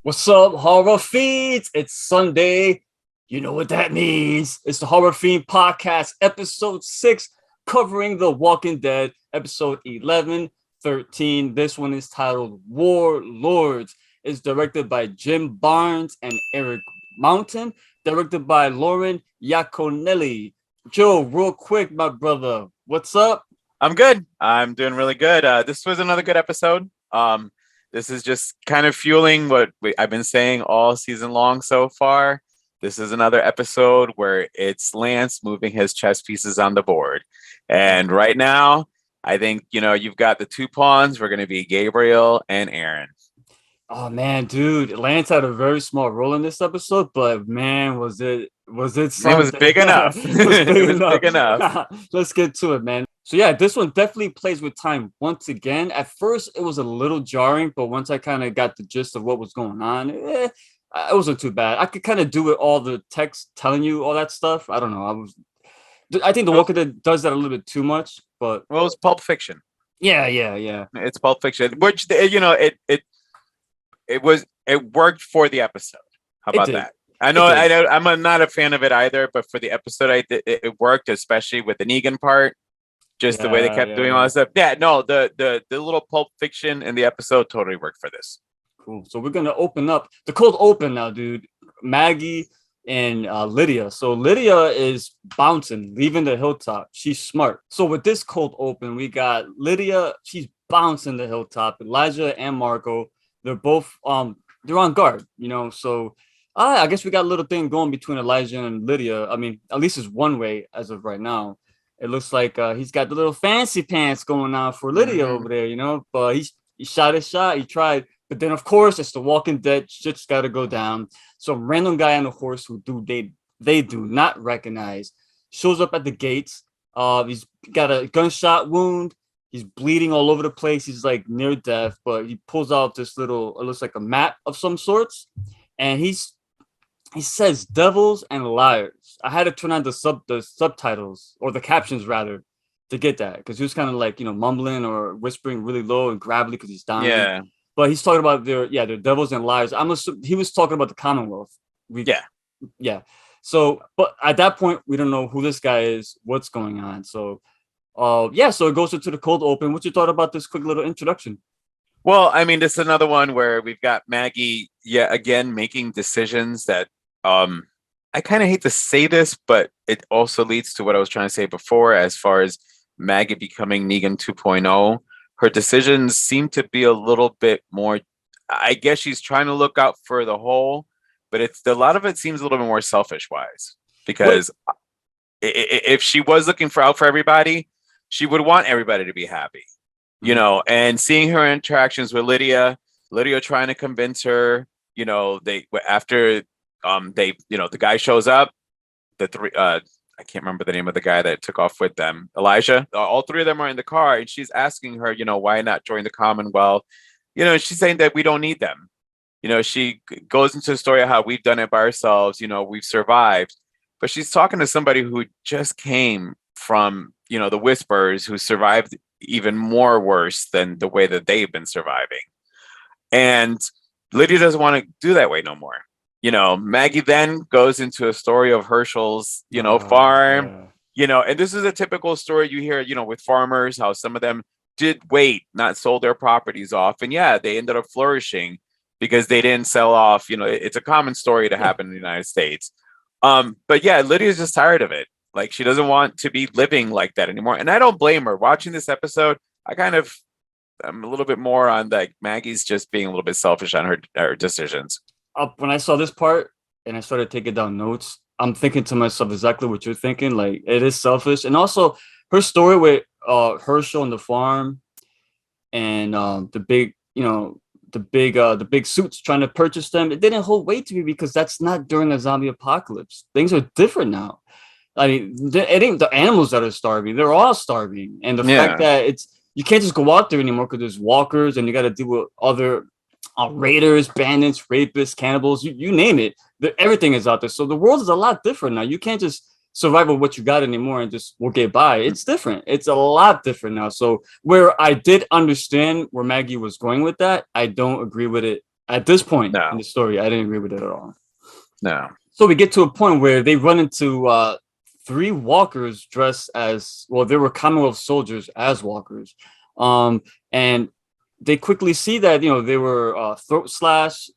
What's up, horror fiends? It's Sunday. You know what that means. It's the Horror Fiend Podcast, episode 6, covering The Walking Dead, episode 11, 13. This one is titled Warlords. It's directed by Jim Barnes and Eric Mountain, directed by Lauren Iaconelli. Joe, real quick, my brother, what's up? I'm good. I'm doing really good. This was another good episode. This is just kind of fueling what I've been saying all season long so far. This is another episode where it's Lance moving his chess pieces on the board. And right now, I think, you've got the two pawns. We're going to be Gabriel and Aaron. Oh man, dude, Lance had a very small role in this episode, but man, was it something? It was big enough. It was big enough. Big enough. Let's get to it, man. So yeah, this one definitely plays with time once again. At first, it was a little jarring, but once I kind of got the gist of what was going on, it wasn't too bad. I could kind of do it, all the text telling you all that stuff. I don't know. I think The Walking Dead does that a little bit too much, but Well, it's Pulp Fiction. yeah. It's Pulp Fiction, which it worked for the episode. How about that? I know I'm not a fan of it either, but for the episode, it worked, especially with the Negan part. Just the way they kept doing all that stuff. Yeah, no, the little Pulp Fiction in the episode totally worked for this. Cool. So we're gonna open up the cold open now, dude. Maggie and Lydia. So Lydia is bouncing, leaving the hilltop. She's smart. So with this cold open, we got Lydia. She's bouncing the hilltop. Elijah and Marco. They're both they're on guard. So I guess we got a little thing going between Elijah and Lydia. I mean, at least it's one way as of right now. It looks like he's got the little fancy pants going on for Lydia over there, but he shot his shot. He tried. But then, of course, it's the Walking Dead. Shit's got to go down. Some random guy on a horse who they do not recognize shows up at the gates. He's got a gunshot wound. He's bleeding all over the place. He's like near death, but he pulls out this little, it looks like a map of some sorts. And he says devils and liars. I had to turn on the subtitles, or the captions rather, to get that, because he was kind of like mumbling or whispering really low and gravelly because he's dying. Yeah, but he's talking about their devils and liars. I'm assuming he was talking about the Commonwealth. Yeah. So, but at that point, we don't know who this guy is, what's going on. So, so it goes into the cold open. What you thought about this quick little introduction? Well, I mean, this is another one where we've got Maggie, again, making decisions that I kind of hate to say this, but it also leads to what I was trying to say before, as far as Maggie becoming Negan 2.0. Her decisions seem to be a little bit more, I guess she's trying to look out for the whole, but a lot of it seems a little bit more selfish wise, because if she was looking out for everybody, she would want everybody to be happy, and seeing her interactions with Lydia trying to convince her, the guy shows up, I can't remember the name of the guy that took off with them, Elijah. All three of them are in the car, and she's asking her, why not join the Commonwealth? She's saying that we don't need them. She goes into the story of how we've done it by ourselves. We've survived, but she's talking to somebody who just came from, the Whispers, who survived even more worse than the way that they've been surviving. And Lydia doesn't want to do that way no more. Maggie then goes into a story of Herschel's, farm, and this is a typical story you hear, with farmers, how some of them did wait, not sold their properties off. And they ended up flourishing because they didn't sell off. It's a common story to happen in the United States. But Lydia's just tired of it. Like, she doesn't want to be living like that anymore. And I don't blame her. Watching this episode, I'm a little bit more on like Maggie's just being a little bit selfish on her decisions. When I saw this part and I started taking down notes, I'm thinking to myself exactly what you're thinking. Like, it is selfish. And also her story with Herschel and the farm and the big suits trying to purchase them, it didn't hold weight to me, because that's not during the zombie apocalypse. Things are different now. I mean, it ain't the animals that are starving. They're all starving. And the fact that you can't just go out there anymore because there's walkers and you got to deal with other raiders, bandits, rapists, cannibals, you name it. Everything is out there. So the world is a lot different now. You can't just survive with what you got anymore and just will get by. It's different. It's a lot different now. So where I did understand where Maggie was going with that, I don't agree with it At this point in No, the story, I didn't agree with it at all. no. So we get to a point where they run into three walkers dressed as well. They were Commonwealth soldiers as walkers, and they quickly see that they were throat slash,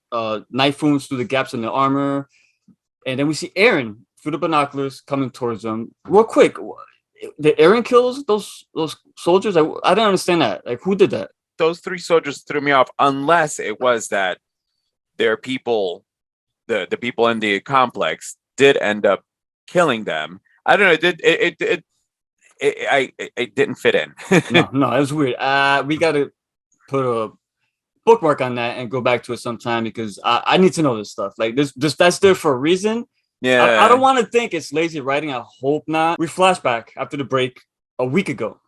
knife wounds through the gaps in the armor, and then we see Aaron through the binoculars coming towards them. Real quick, did Aaron kill those soldiers? I didn't understand that. Like, who did that? Those three soldiers threw me off, unless it was that their people, the people in the complex, did end up killing them. I don't know. It didn't fit in. No, it was weird. We gotta put a bookmark on that and go back to it sometime because I need to know this stuff. Like this that's there for a reason. I don't Yeah. want to think it's lazy writing. I hope not. We flash back after the break a week ago.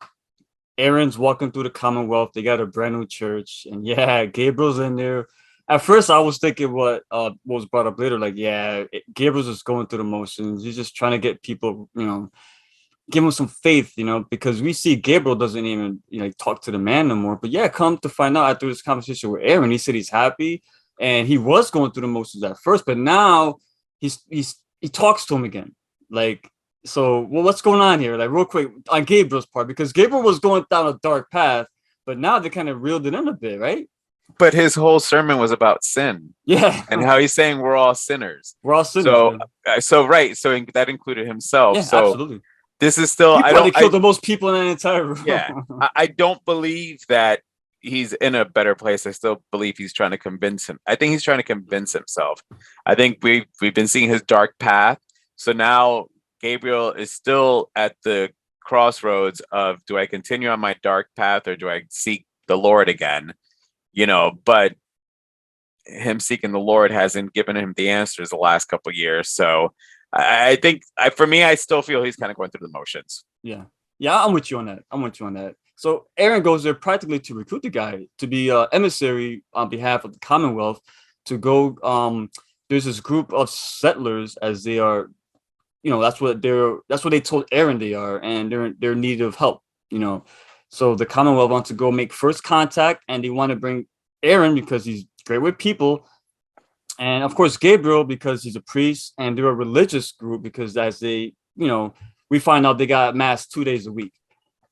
Aaron's walking through the Commonwealth. They got a brand new church, and yeah, Gabriel's in there. At first, I was thinking what was brought up later. Like, yeah, Gabriel's just going through the motions. He's just trying to get people, give him some faith, because we see Gabriel doesn't even, talk to the man no more. But yeah, come to find out after this conversation with Aaron, he said he's happy, and he was going through the motions at first, but now he talks to him again. Like, so, well, what's going on here? Like, real quick on Gabriel's part, because Gabriel was going down a dark path, but now they kind of reeled it in a bit, right? But his whole sermon was about sin. Yeah, and how he's saying we're all sinners. We're all sinners. So that included himself. Yeah, so absolutely. This is still. He probably killed the most people in that entire room. Yeah, I don't believe that he's in a better place. I still believe he's trying to convince him. I think he's trying to convince himself. I think we've been seeing his dark path. So now Gabriel is still at the crossroads of, do I continue on my dark path or do I seek the Lord again? But him seeking the Lord hasn't given him the answers the last couple of years. So I think for me, I still feel he's kind of going through the motions. Yeah. I'm with you on that. So Aaron goes there practically to recruit the guy to be an emissary on behalf of the Commonwealth to go. There's this group of settlers, as they are, that's what they told Aaron they are, and they're in need of help. So the Commonwealth wants to go make first contact, and they want to bring Aaron because he's great with people, and of course Gabriel because he's a priest, and they're a religious group because as they, we find out they got mass 2 days a week.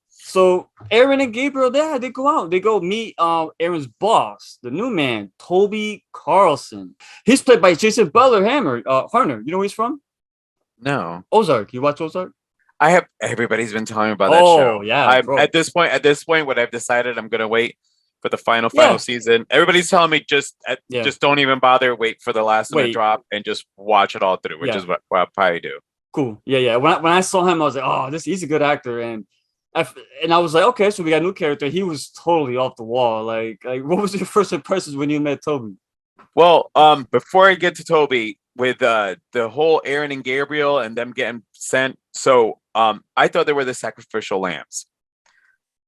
So Aaron and Gabriel, they go out, they go meet Aaron's boss, the new man, Toby Carlson. He's played by Jason Butler Harner. You know where he's from? No. Ozark. You watch Ozark? I have. Everybody's been telling me about that show. Yeah. At this point, what I've decided, I'm gonna wait for the final season. Everybody's telling me just don't even bother. Wait for the last one to drop and just watch it all through, which is what I'll probably do. Cool. Yeah. When I saw him, I was like, oh, he's a good actor, and I was like, okay, so we got a new character. He was totally off the wall. Like what was your first impressions when you met Toby? Well, before I get to Toby, with the whole Aaron and Gabriel and them getting sent, so I thought they were the sacrificial lambs.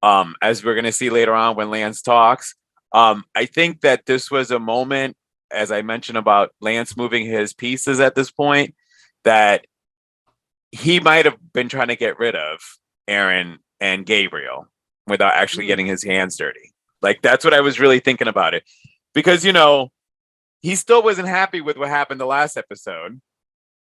As we're gonna see later on when Lance talks, I think that this was a moment, as I mentioned about Lance moving his pieces at this point, that he might have been trying to get rid of Aaron and Gabriel without actually getting his hands dirty. Like, that's what I was really thinking about it, because he still wasn't happy with what happened the last episode.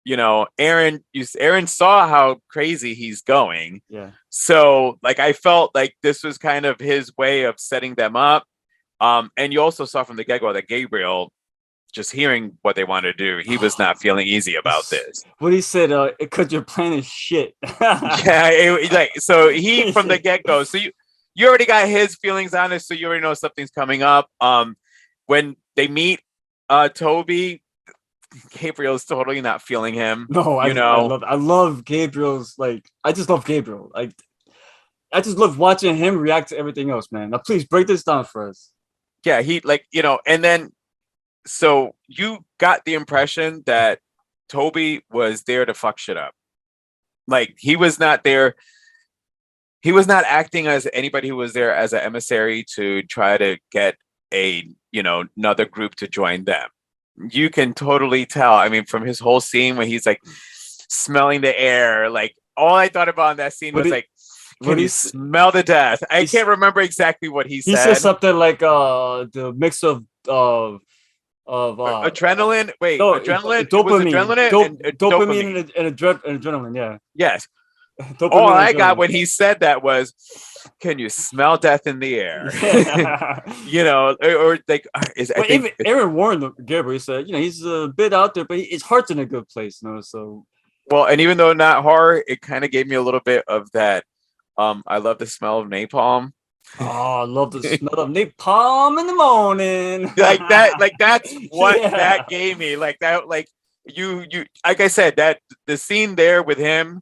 Aaron saw how crazy he's going. Yeah. So I felt like this was kind of his way of setting them up. And you also saw from the get-go that Gabriel, just hearing what they wanted to do, he was not feeling easy about this. What he said, because your plan is shit. Yeah. So he, from the get-go, so you already got his feelings on it. So you already know something's coming up. When they meet Toby, Gabriel's totally not feeling him. No, I love Gabriel's, I just love Gabriel. I just love watching him react to everything else, man. Now please break this down for us. Yeah, he and then so you got the impression that Toby was there to fuck shit up. He was not there. He was not acting as anybody who was there as an emissary to try to get another group to join them. You can totally tell. I mean, from his whole scene when he's smelling the air, all I thought about in that scene was can you smell the death? I can't remember exactly what he said. He said something like the mix of of adrenaline. Wait, no, adrenaline. It was dopamine, adrenaline and dopamine dopamine. and adrenaline. Yeah, Yes. All dopamine and I got adrenaline. when he said that was, "Can you smell death in the air?" Yeah. You know, or like, I But think even Aaron warned Gabriel. He said, he's a bit out there, but his heart's in a good place, So well, and even though not horror, it kind of gave me a little bit of that. I love the smell of napalm. oh, I love the smell of napalm in the morning. Like that, like that's what that Yeah. gave me. Like that, like you like I said, that the scene there with him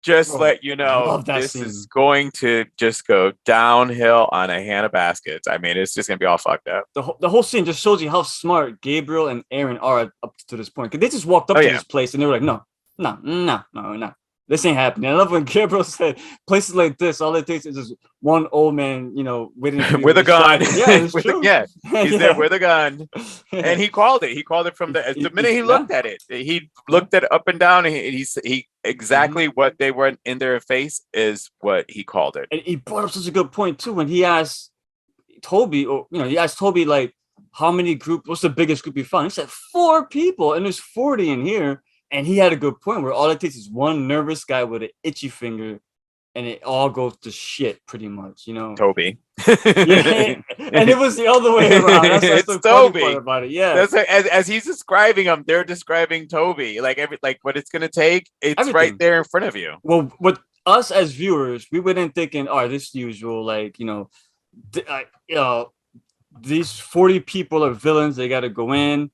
just Bro, let you know love that this is scene. going to just go downhill on a hand of baskets. I mean, it's just gonna be all fucked up. The whole scene just shows you how smart Gabriel and Aaron are up to this point. Because they just walked up Oh to yeah. this place and they were like, no, no, no, no, no. This ain't happening. I love when Gabriel said places like this, all it takes is just one old man, waiting for you With with a a gun. shotgun. Yeah, it's With a, true. yeah, he's there Yeah. with a gun. And he called it. He called it from the minute he Yeah, looked at it. He yeah. looked at it up and down, and he Mhm. exactly what they were in their face is what he called it. And he brought up such a good point too when he asked Toby, or he asked Toby like, how many what's the biggest group you found? He said 4 people, and there's 40 in here. And he had a good point where all it takes is one nervous guy with an itchy finger, and it all goes to shit pretty much. Toby. Yeah, and it was the other way around. That's It's the funny part Toby. about it. Yeah, That's as he's describing him, they're describing Toby. Like what it's gonna take, it's right everything. there in front of you. Well, with us as viewers, we went in thinking, "Oh, this usual, like th- uh, uh, these 40 people are villains. They got to go in,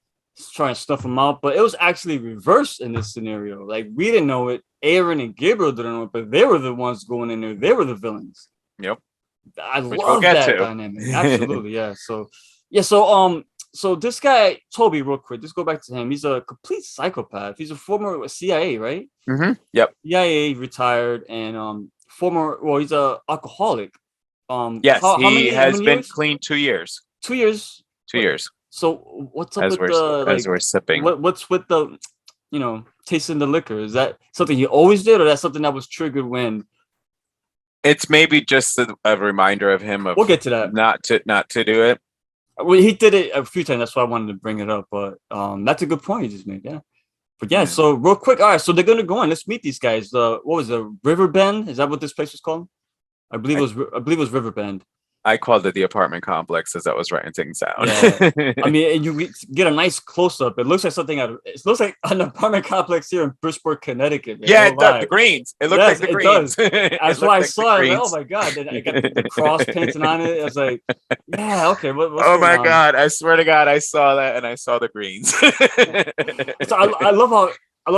try and stuff them out." But it was actually reversed in this scenario. Like we didn't know it. Aaron and Gabriel didn't know it, but they were the ones going in there. They were the villains. Yep. I Which we'll love get that to. dynamic. Absolutely, yeah. So yeah, so this guy Toby, real quick, let's go back to him. He's a complete psychopath. He's a former CIA, right? Yep. CIA retired and former. Well, he's a alcoholic. Yes, How he many has been years? clean 2 years. 2 years. 2 years So what's up as with the we're sipping. what's with the tasting the liquor? Is that something he always did, or that's something that was triggered when? It's maybe just a reminder of him of We'll get to that. not to do it. Well, he did it a few times. That's why I wanted to bring it up. But that's a good point you just made. Yeah. But yeah, so real quick, all right. So they're gonna go in. Let's meet these guys. What was it? River Bend? Is that what this place was called? I believe it was River Bend. I called it the apartment complex as I was writing things down. Yeah, I mean, and you get a nice close up. It looks like something it looks like an apartment complex here in Bridgeport, Connecticut. Man. Yeah, Oh it does. The my. greens. It looked Yes, like the it greens. does. That's why I saw it. Like, oh my god! Then I got the cross painted on it. I was like, yeah, okay. What's Oh going my on? god! I swear to God, I saw that and I saw the greens. So I love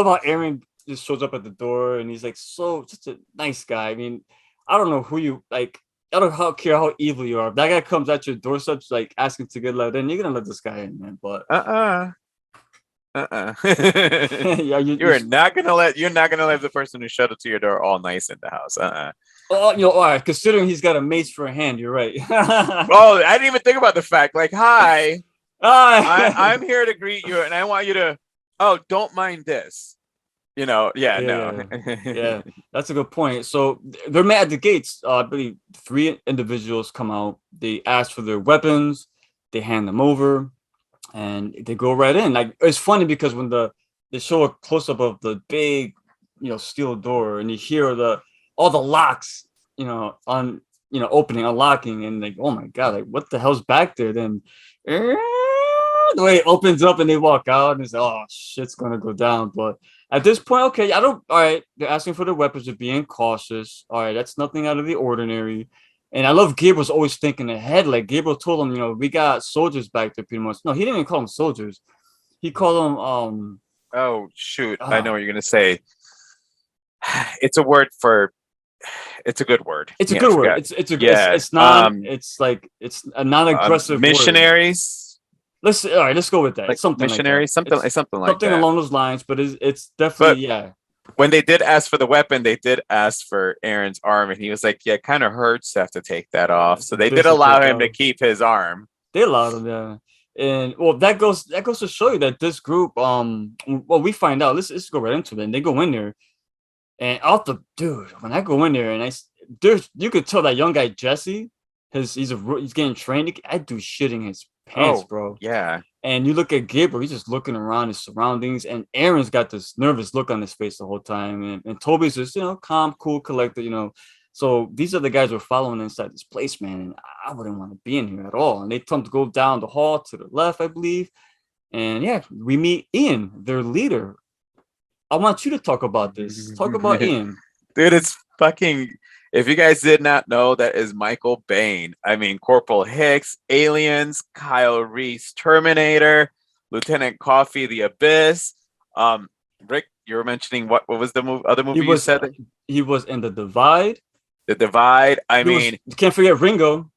how Aaron just shows up at the door and he's like such a nice guy. I mean, I don't know who you like. I don't care how evil you are. If that guy comes at your doorstep like asking to get let in, you're gonna let this guy in, man. But yeah, you're not gonna let the person who shut up to your door all nice in the house. Oh, all right. Considering he's got a mace for a hand, you're right. Oh, I didn't even think about the fact. Like, hi, I'm here to greet you, and I want you to. Oh, don't mind this. No. Yeah, that's a good point. So they're met at the gates. I believe 3 individuals come out. They ask for their weapons. They hand them over, and they go right in. Like it's funny because when they show a close up of the big, steel door, and you hear all the locks, on opening, unlocking, and like, oh my god, like what the hell's back there? Then the way it opens up and they walk out, and it's oh shit's gonna go down. But at this point, okay, all right, they're asking for their weapons, they're being cautious. All right, that's nothing out of the ordinary. And I love Gabriel's always thinking ahead. Like Gabriel told him, we got soldiers back there pretty much. No, he didn't even call them soldiers. He called them oh shoot, I know what you're gonna say. It's a word for. It's a good word. It's a good word. It's a non-aggressive missionaries. Word. Let's go with that. Like something missionaries, like that. something like that. Along those lines, but it's definitely yeah. When they did ask for the weapon, they did ask for Aaron's arm, and he was like, "Yeah, it kind of hurts to have to take that off." So they did allow him to keep his arm. They allowed him, yeah. And well, that goes to show you that this group, we find out. Let's go right into it. And they go in there, and when I go in there, and you could tell that young guy Jesse, he's getting trained. I do shit in his pants, bro. Yeah. And you look at Gabriel, he's just looking around his surroundings, and Aaron's got this nervous look on his face the whole time. And Toby's just, calm, cool, collected. So these are the guys we're following inside this place, man. And I wouldn't want to be in here at all. And they tell them to go down the hall to the left, I believe. And yeah, we meet Ian, their leader. I want you to talk about this. Talk about Ian. Dude, it's fucking... If you guys did not know, that is Michael Biehn. I mean, Corporal Hicks, Aliens, Kyle Reese, Terminator, Lieutenant Coffee, The Abyss. Rick, you were mentioning what was the other movie you said? He was in The Divide. The Divide. You can't forget Ringo.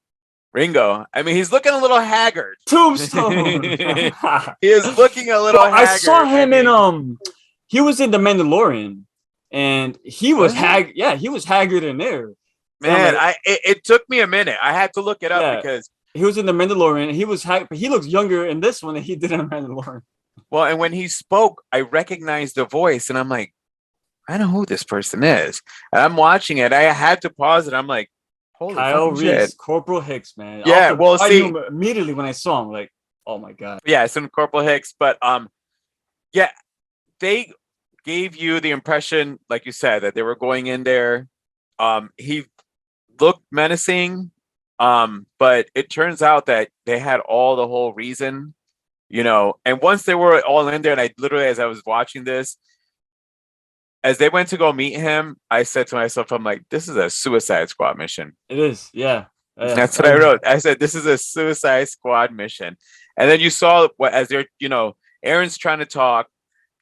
I mean, he's looking a little haggard. Tombstone. He is looking a little haggard. I saw him in he was in The Mandalorian. And he was he was haggard in there. Man, it took me a minute. I had to look it up because he was in The Mandalorian. He was haggard, but he looks younger in this one than he did in The Mandalorian. Well, and when he spoke, I recognized the voice, and I'm like, I know who this person is. And I'm watching it. I had to pause it. I'm like, holy Kyle Reese, shit. Corporal Hicks, man. Yeah, I knew him immediately when I saw him, like, oh my god. Yeah, it's in Corporal Hicks, but they gave you the impression, like you said, that they were going in there. He looked menacing, but it turns out that they had all the whole reason, and once they were all in there, and I literally, as I was watching this, as they went to go meet him, I said to myself, I'm like, this is a Suicide Squad mission. It is, yeah. That's what I wrote. I said, this is a Suicide Squad mission. And then you saw as they're, Aaron's trying to talk,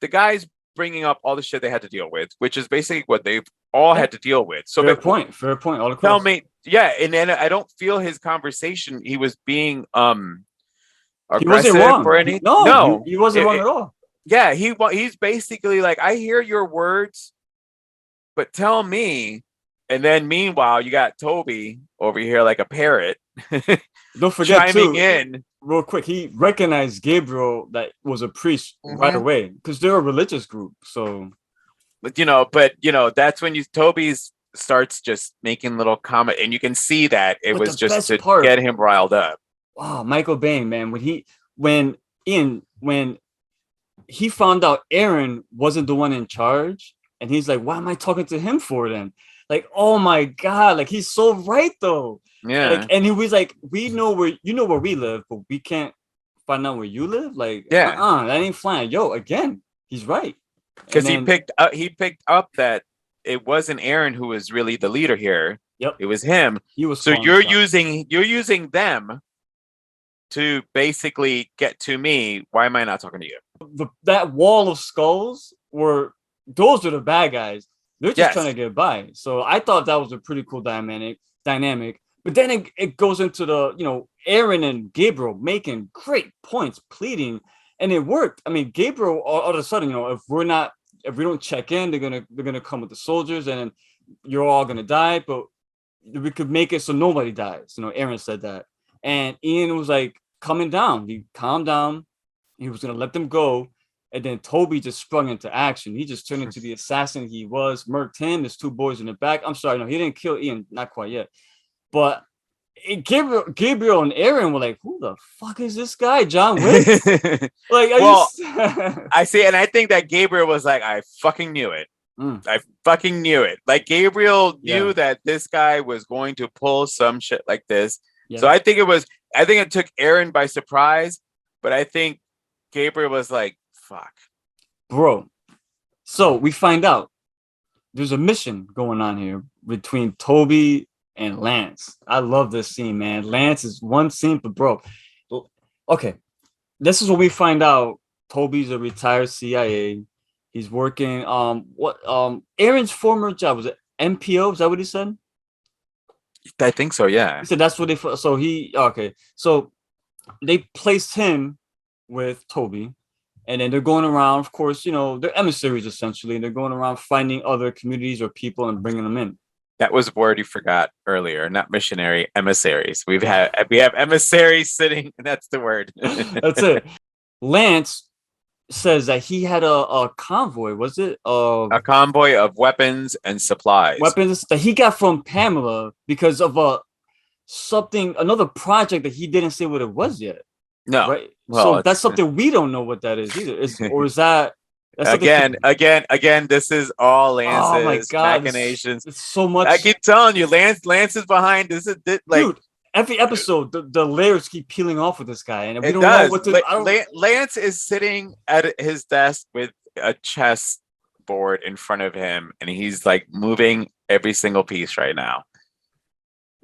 the guys bringing up all the shit they had to deal with, which is basically what they've all had to deal with. So fair point. All tell me, and then I don't feel his conversation. He was being aggressive, he wasn't wrong. Or anything. No, he wasn't wrong at all. Yeah, he's basically like, I hear your words, but tell me. And then meanwhile, you got Toby over here like a parrot. Don't forget chiming in. Real quick, he recognized Gabriel that was a priest right away because they're a religious group. So, but that's when Toby's starts just making little comment, and you can see that it was just to get him riled up. Wow, Michael Biehn, man, when he found out Aaron wasn't the one in charge, and he's like, "Why am I talking to him for then?" Like, oh my god, like he's so right though. Yeah. Like, and he was like, we know where we live, but we can't find out where you live. Like, that ain't flying. Yo, again, he's right. Because he picked up that it wasn't Aaron who was really the leader here. Yep. It was him. He was. So you're using them to basically get to me. Why am I not talking to you? That wall of skulls those are the bad guys. They're just trying to get by. So I thought that was a pretty cool dynamic. But then it goes into the, Aaron and Gabriel making great points, pleading, and it worked. I mean, Gabriel all of a sudden, if we don't check in, they're gonna come with the soldiers, and you're all gonna die. But we could make it so nobody dies. Aaron said that, and Ian was like coming down. He calmed down. He was gonna let them go. And then Toby just sprung into action. He just turned into the assassin he was, murked him. There's two boys in the back. I'm sorry, no, he didn't kill Ian, not quite yet. But Gabriel and Aaron were like, who the fuck is this guy, John Wick? I see, and I think that Gabriel was like, I fucking knew it. I fucking knew it. Like, Gabriel knew that this guy was going to pull some shit like this. Yeah. So I think it took Aaron by surprise, but I think Gabriel was like, fuck. Bro. So we find out there's a mission going on here between Toby and Lance. I love this scene, man. Lance is one scene, but bro. Okay. This is what we find out. Toby's a retired CIA. He's working Aaron's former job, was it MPO? Is that what he said? I think so, yeah. He said that's what so they placed him with Toby. And then they're going around, of course, they're emissaries essentially. And they're going around finding other communities or people and bringing them in. That was a word you forgot earlier, not missionary, emissaries. We have emissaries sitting. That's the word. That's it. Lance says that he had a convoy. Was it a convoy of weapons and supplies? Weapons that he got from Pamela because of another project that he didn't say what it was yet. No. right? Well, So that's it's something we don't know what that is either. Is that that's something? again. This is all Oh my Lance's God, machinations. it's so I much, keep telling you, Lance is behind. Like dude. Every episode, the layers keep peeling off with this guy, and we it don't know does. what to. I don't. Lance is sitting at his desk with a chess board in front of him, and he's like moving every single piece right now.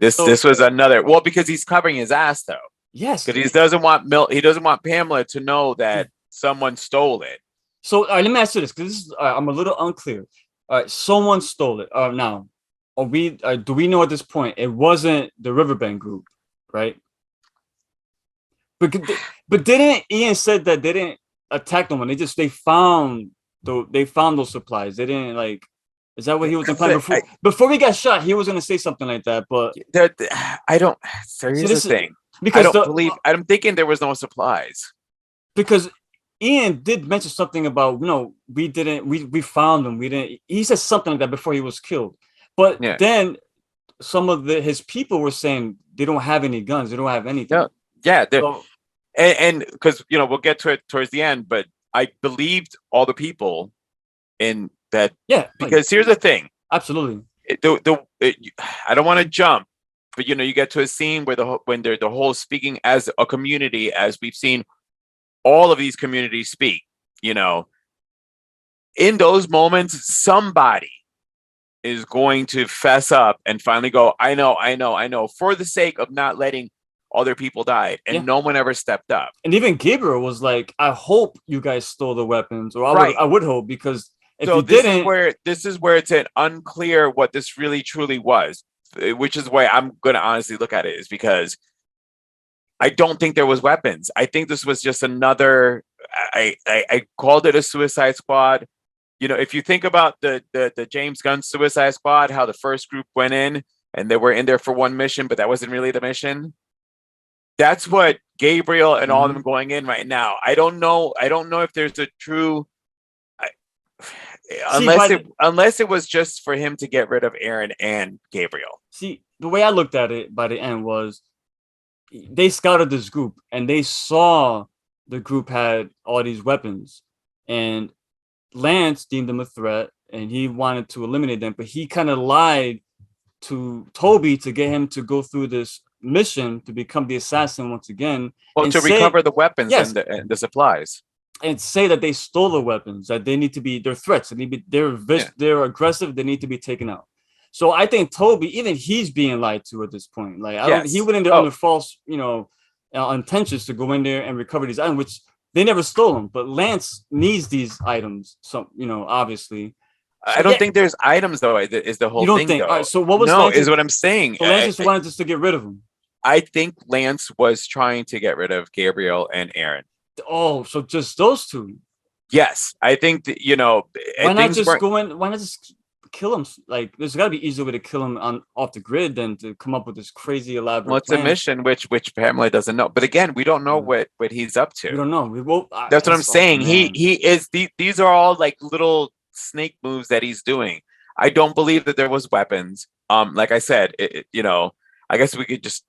So This was another because he's covering his ass though. yes, Because he doesn't want Pamela to know that someone stole it. so all right, let me ask you this because I'm a little unclear. All right, someone stole it. Now, are we? Do we know at this point it wasn't the Riverbend group, right? But but didn't Ian said that they didn't attack no one? They found those supplies. They didn't like. Is that what he was implying before we got shot? He was gonna say something like that, but I don't. So see, here's the thing. because I'm thinking there was no supplies. because Ian did mention something about we found them. We didn't. He said something like that before he was killed. But Yeah. then some of his people were saying they don't have any guns. They don't have anything. No. Yeah. So, And because we'll get to it towards the end, but I believed all the people in that. yeah. Because here's the thing. Absolutely. I don't want to jump, but you get to a scene where when they're the whole speaking as a community, as we've seen all of these communities speak. In those moments, somebody is going to fess up and finally go, I know, for the sake of not letting other people die. And no one ever stepped up. And even Gabriel was like, I hope you guys stole the weapons, or I would hope, because if you didn't, this is where it's unclear what this really truly was, which is why I'm going to honestly look at it, is because I don't think there was weapons. I think this was just another, I called it a Suicide Squad. If you think about the James Gunn Suicide Squad, how the first group went in and they were in there for one mission, but that wasn't really the mission. That's what Gabriel and all of them going in right now. I don't know if there's a true, unless it was just for him to get rid of Aaron and Gabriel. See, the way I looked at it by the end was they scouted this group and they saw the group had all these weapons, and Lance deemed them a threat and he wanted to eliminate them, but he kind of lied to Toby to get him to go through this mission to become the assassin once again. Well, to recover the weapons and the supplies. And say that they stole the weapons, that they need to be, they're threats, they're aggressive, they need to be taken out. So I think Toby, even he's being lied to at this point. Like he went in there under false, intentions to go in there and recover these items, which they never stole them. But Lance needs these items, so obviously. So, I don't think there's items though. Is the whole you don't thing? Think? Though. All right, so what was? No, is what I'm saying. So Lance just wanted us to get rid of them. I think Lance was trying to get rid of Gabriel and Aaron. Oh, so just those two? Yes, I think that, why not just go in? Why not just kill him? Like, there's got to be easier way to kill him off the grid than to come up with this crazy elaborate. Well, it's a mission which Pamela doesn't know. But again, we don't know what he's up to. We don't know. That's what I'm saying. He is. These are all like little snake moves that he's doing. I don't believe that there was weapons. Like I said, I guess we could just.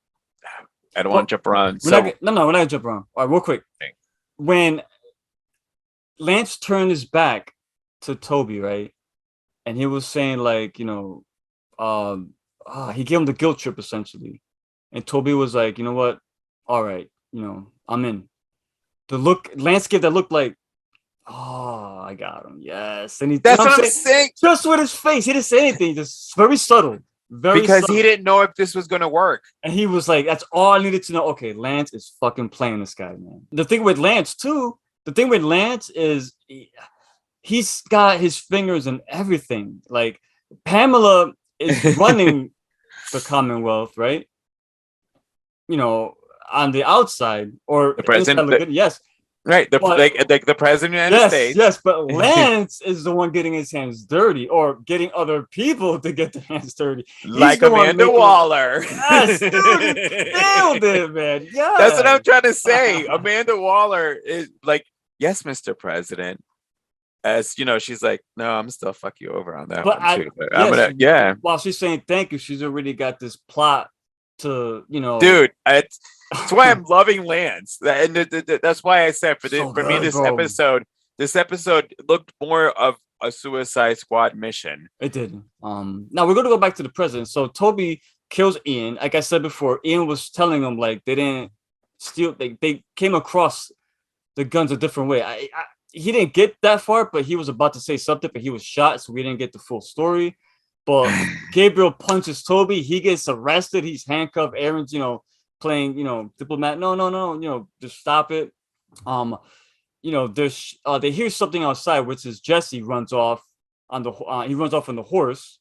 I don't want to jump around. We're not gonna jump around. All right, real quick. Okay. When Lance turned his back to Toby, right, and he was saying like, he gave him the guilt trip essentially, and Toby was like, you know what, all right, I'm in. The look Lance gave that look like, oh, I got him, yes, and that's what I'm saying. Just with his face, he didn't say anything, just very subtle. Because he didn't know if this was going to work. And he was like, that's all I needed to know. Okay, Lance is fucking playing this guy, man. The thing with Lance is he's got his fingers in everything. Like, Pamela is running the Commonwealth, right? On the outside, or the president. Yes. Right, the president of the United States. Yes, but Lance is the one getting his hands dirty, or getting other people to get their hands dirty. Like Amanda Waller. Yes, dude, nailed it, man. Yeah, that's what I'm trying to say. Amanda Waller is like, yes, Mr. President. As she's like, no, I'm still fuck you over on that one too. But I'm gonna, while she's saying thank you, she's already got this plot to Dude, that's why I'm loving Lance. That's why I said so for me good, bro. this episode looked more of a Suicide Squad mission. It did. Now we're gonna go back to the present. So Toby kills Ian. Like I said before, Ian was telling him like they didn't steal. They came across the guns a different way. He didn't get that far, but he was about to say something, but he was shot, so we didn't get the full story. But Gabriel punches Toby. He gets arrested. He's handcuffed. Aaron's playing diplomat. No, no, no. Just stop it. Um, there's they hear something outside, which is Jesse runs off on the he runs off on the horse,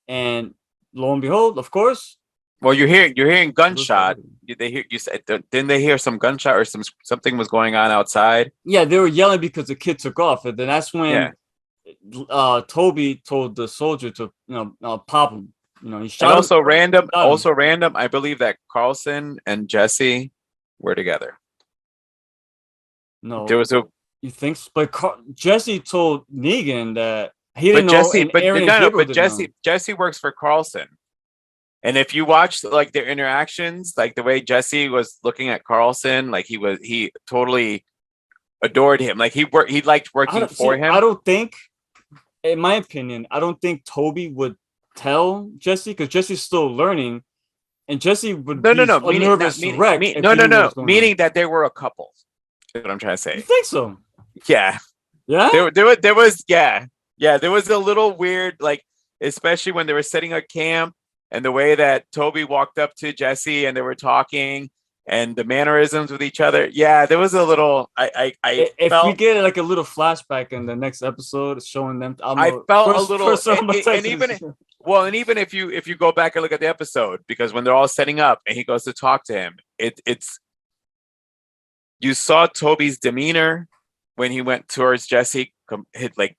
and lo and behold, of course, Well, you're hearing gunshot. They hear you said didn't they hear some gunshot or something was going on outside? yeah, they were yelling because the kid took off, and then that's Yeah. when Toby told the soldier to pop him. He shot And him. also random. I believe that Carlson and Jesse were together. No, There was a you think? But Jesse told Negan that he didn't but know, Jesse, and but Aaron no, and no, Gabriel but didn't know. Jesse works for Carlson. And if you watch like their interactions, like the way Jesse was looking at Carlson, like he totally adored him. Like he liked working for him. I don't think, in my opinion, I don't think Toby would tell Jesse because Jesse's still learning, and Jesse would No, be no, no. a nervous wreck if he knew what was going on. Meaning that they were a couple. That's what I'm trying to You say. think so? Yeah. Yeah. There was yeah. There was a little weird, like especially when they were setting a camp and the way that Toby walked up to Jesse and they were talking and the mannerisms with each other. Yeah, there was a little. If we get like a little flashback in the next episode showing them, I felt a little, and even if you go back and look at the episode, because when they're all setting up and he goes to talk to him, it's you saw Toby's demeanor when he went towards Jesse. Like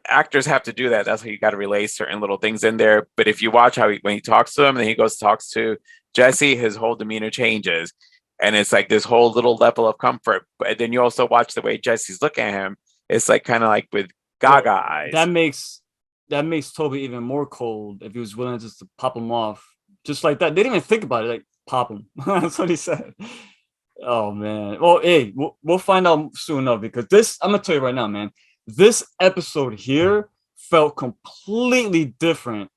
actors have to do that. That's how you got to relay certain little things in there. But if you watch when he talks to him and then he goes talks to Jesse, his whole demeanor changes, and it's like this whole little level of comfort. But then you also watch the way Jesse's looking at him. It's like kind of like with Gaga eyes. That makes Toby even more cold if he was willing just to pop him off just like that. They didn't even think about it. Like pop him. That's what he said. Oh man. Well, hey, we'll find out soon enough because this. I'm gonna tell you right now, man. This episode here felt completely different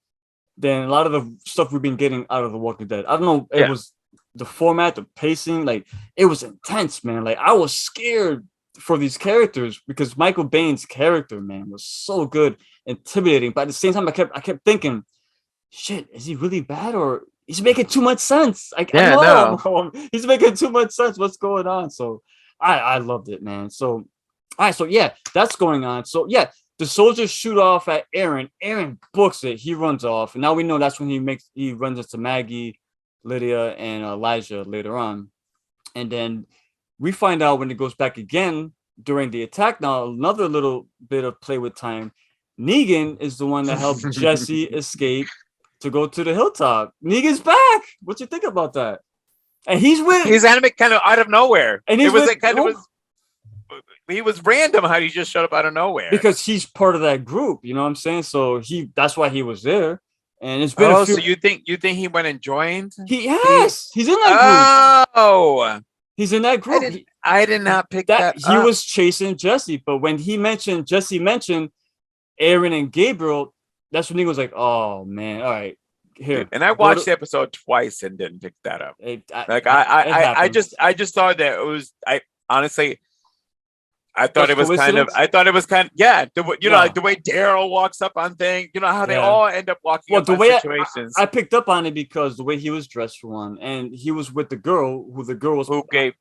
than a lot of the stuff we've been getting out of The Walking Dead. I don't know. It was the format, the pacing, like it was intense, man. Like I was scared for these characters because Michael Baine's character, man, was so good, intimidating. But at the same time, I kept thinking, shit, is he really bad or he's making too much sense? Like I know he's making too much sense. What's going on? So I loved it, man. So all right, so yeah, that's going on. So yeah, the soldiers shoot off at Aaron. Aaron books it. He runs off, and now we know that's when he runs into Maggie, Lydia, and Elijah later on. And then we find out when it goes back again during the attack. Now another little bit of play with time. Negan is the one that helped Jesse escape to go to the hilltop. Negan's back. What you think about that? And he's animated kind of out of nowhere. And it was like kind of he was random how he just showed up out of nowhere because he's part of that group. You know what I'm saying? So that's why he was there. And it's been so you think he went and joined? He's in that group. Oh, he's in that group. I did not pick that he was chasing Jesse, but when Jesse mentioned Aaron and Gabriel, that's when he was like, oh man, all right, here. And I watched the episode twice and didn't pick that up. I just thought that it was, honestly I thought it was kind of like the way Daryl walks up on things, you know how they all end up walking up on situations. I picked up on it because the way he was dressed for one, and he was with the girl was okay.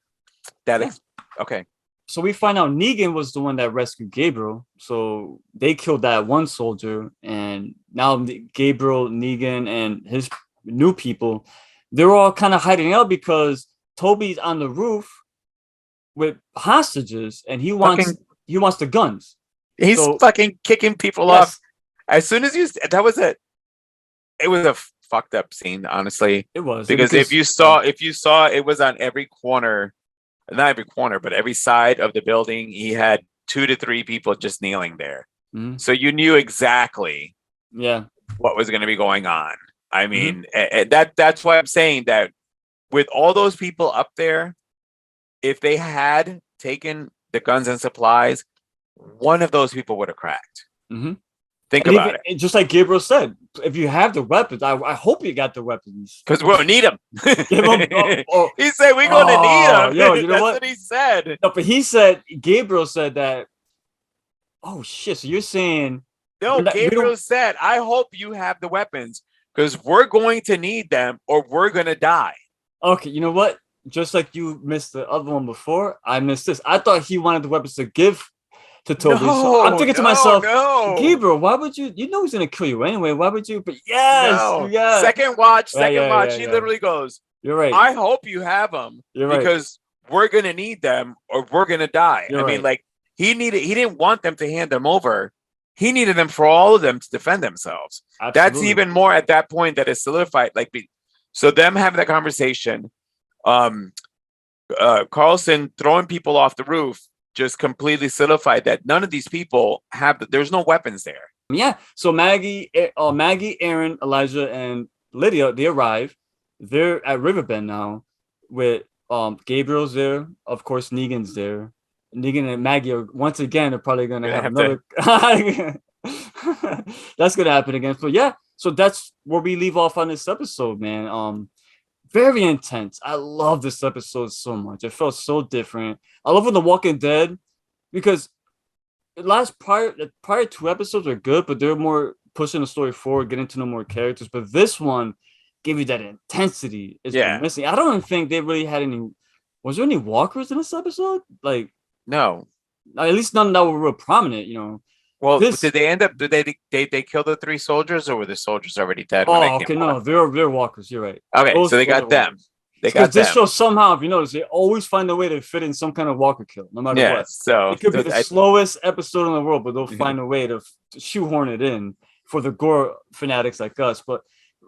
Okay. So we find out Negan was the one that rescued Gabriel. So they killed that one soldier, and now Gabriel, Negan, and his new people, they're all kind of hiding out because Toby's on the roof with hostages, and he wants the guns. He's fucking kicking people off. As soon as it was a fucked up scene, honestly. It was because if you saw it was on every corner, not every corner, but every side of the building. He had 2 to 3 people just kneeling there, so you knew exactly what was going to be going on. I mean, that's why I'm saying that with all those people up there, if they had taken the guns and supplies, one of those people would have cracked. Mm-hmm. Think And about even, just like Gabriel said, if you have the weapons, I hope you got the weapons. because we're gonna need them. Give them. He said we're gonna need them. Yo, you know That's what? what he said. No, but he said Gabriel said that. Oh shit! So you're saying No, Gabriel said, "I hope you have the weapons because we're going to need them or we're gonna die." Okay, you know what? Just like you missed the other one before, I missed this. I thought he wanted the weapons to give to Toby. So I'm thinking to myself, Gabriel, why would you? You know he's gonna kill you anyway. Why would you? But yes. Second watch. He literally goes, "You're right. I hope you have them because we're gonna need them or we're gonna die." I mean, like he didn't want them to hand them over. He needed them for all of them to defend themselves. Absolutely. That's even more at that point that is solidified. Like, so them having that conversation, Carlson throwing people off the roof just completely solidified that none of these people there's no weapons there. Yeah. So Maggie, Aaron, Elijah, and Lydia, they arrive. They're at Riverbend now with Gabriel's there. Of course, Negan's there. Negan and Maggie are once again are probably gonna have another that's gonna happen again. So yeah, so that's where we leave off on this episode, man. Very intense. I love this episode so much. It felt so different. I love when The Walking Dead, because the prior two episodes are good, but they're more pushing the story forward, getting to know more characters. But this one gave you that intensity. It's been missing. I don't even think they really had any. Was there any walkers in this episode? Like, no, at least none that were real prominent. You know. Well, did they end up? Did they kill the 3 soldiers, or were the soldiers already dead? Okay, no, they're walkers. You're right. Okay, so they got them. Walkers. They got this show somehow. If you notice, they always find a way to fit in some kind of walker kill, no matter what. So it could be the slowest episode in the world, but they'll find a way to shoehorn it in for the gore fanatics like us. But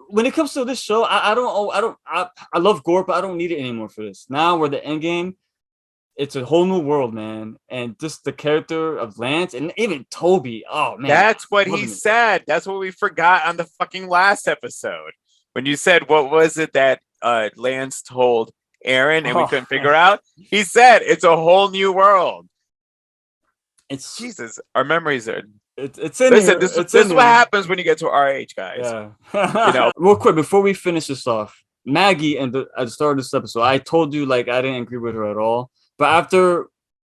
when it comes to this show, I love gore, but I don't need it anymore for this. Now we're the end game. It's a whole new world, man. And just the character of Lance and even Toby. Oh, man. That's what he said. That's what we forgot on the fucking last episode. When you said, what was it that Lance told Aaron and we couldn't figure out? He said, it's a whole new world. It's Jesus. Our memories are... It's in Listen, here. This is what happens when you get to our age, guys. Yeah. You know, real quick, before we finish this off, Maggie, at the start of this episode, I told you, like, I didn't agree with her at all. But after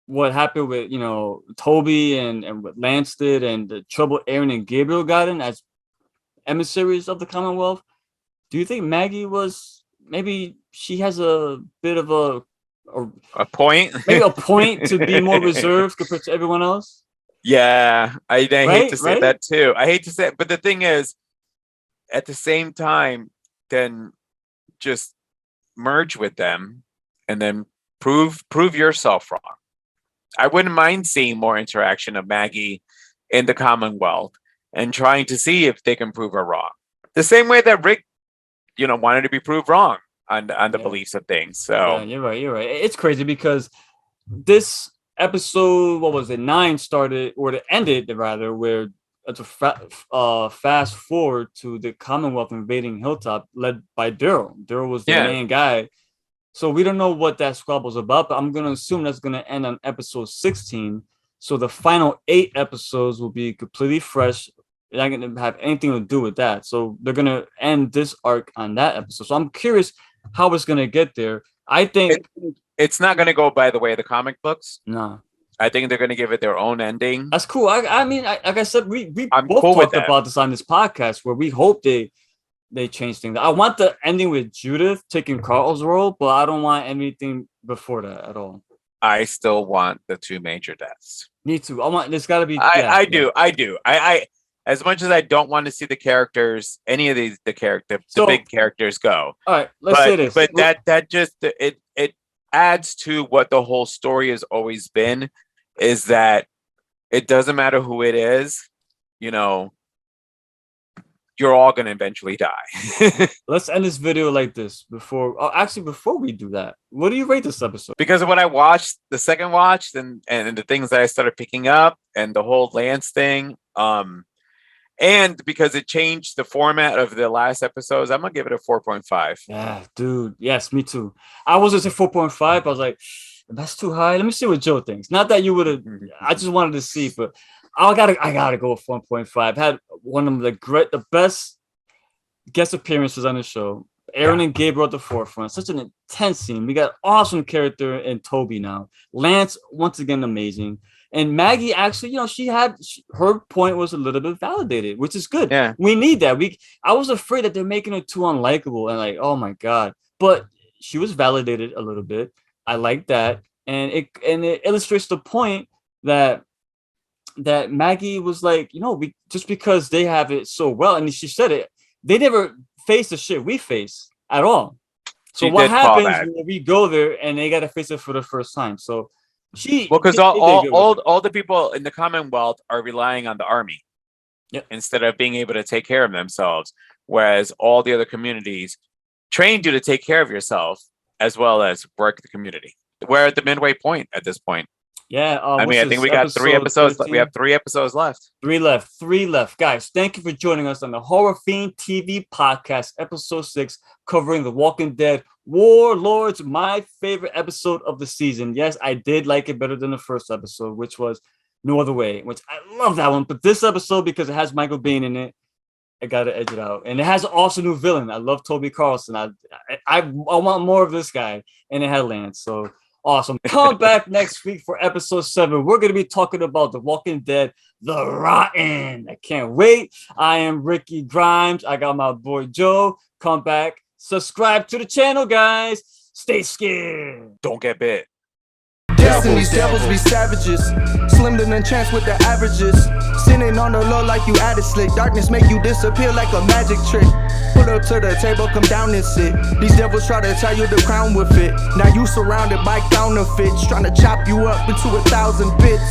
what happened with, you know, Toby and what Lance did and the trouble Aaron and Gabriel got in as emissaries of the Commonwealth, do you think Maggie maybe she has a bit of a point? Maybe a point to be more reserved compared to everyone else? Yeah, I hate to say that too. I hate to say it, but the thing is, at the same time, then just merge with them and then prove yourself wrong. I wouldn't mind seeing more interaction of Maggie in the Commonwealth and trying to see if they can prove her wrong. The same way that Rick, wanted to be proved wrong on the beliefs of things. So you're right. It's crazy because this episode, 9 started, or it ended rather, where it's a fast forward to the Commonwealth invading Hilltop, led by Daryl. Daryl was the main guy. So we don't know what that squabble's about, but I'm going to assume that's going to end on episode 16. So the final 8 episodes will be completely fresh. They're not going to have anything to do with that. So they're going to end this arc on that episode. So I'm curious how it's going to get there. I think it's not going to go by the way of the comic books. No. I think they're going to give it their own ending. That's cool. I mean, like I said, we both talked about this on this podcast where we hope they change things. I want the ending with Judith taking Carl's role, but I don't want anything before that at all. I still want the 2 major deaths. Me too. There's got to be. I do. I as much as I don't want to see the characters, any of the big characters go. All right, let's say this. But that just it adds to what the whole story has always been, is that it doesn't matter who it is, you're all going to eventually die. Let's end this video like this before we do that. What do you rate this episode? Because of what I watched, the second watch, and the things that I started picking up and the whole Lance thing, And because it changed the format of the last episodes, I'm gonna give it a 4.5. Yeah, dude. Yes, me too. I was just at 4.5. I was like, that's too high. Let me see what Joe thinks. Not that you would have. I just wanted to see, but I gotta go with 1.5. Had one of the best guest appearances on the show. Aaron and Gabriel at the forefront. Such an intense scene. We got awesome character in Toby now. Lance, once again, amazing. And Maggie, actually, her point was a little bit validated, which is good. Yeah. We need that. I was afraid that they're making her too unlikable and like, oh my God. But she was validated a little bit. I like that. And it illustrates the point that Maggie was like, just because they have it so well, and she said it, they never face the shit we face at all. So what happens when we go there and they got to face it for the first time? So because all the people in the Commonwealth are relying on the army instead of being able to take care of themselves, whereas all the other communities trained you to take care of yourself as well as work the community. We're at the midway point at this point. Yeah, I think we got 3 episodes. 13? We have 3 episodes left. 3 left. Guys, thank you for joining us on the Horror Fiend TV podcast, episode 6, covering The Walking Dead Warlords, my favorite episode of the season. Yes, I did like it better than the first episode, which was No Other Way, which I love that one. But this episode, because it has Michael Biehn in it, I gotta edge it out. And it has an awesome new villain. I love Toby Carlson. I want more of this guy. And it had Lance. So awesome. Come back next week for episode 7. We're going to be talking about The Walking Dead, The Rotten. I can't wait. I am Ricky Grimes. I got my boy Joe. Come back. Subscribe to the channel, guys. Stay scared. Don't get bit. These devils be savages, slim than chance with the averages. Sitting on the low like you added slick. Darkness make you disappear like a magic trick. Put up to the table, come down and sit. These devils try to tie you the crown with it. Now you surrounded by counterfeits, trying to chop you up into 1,000 bits.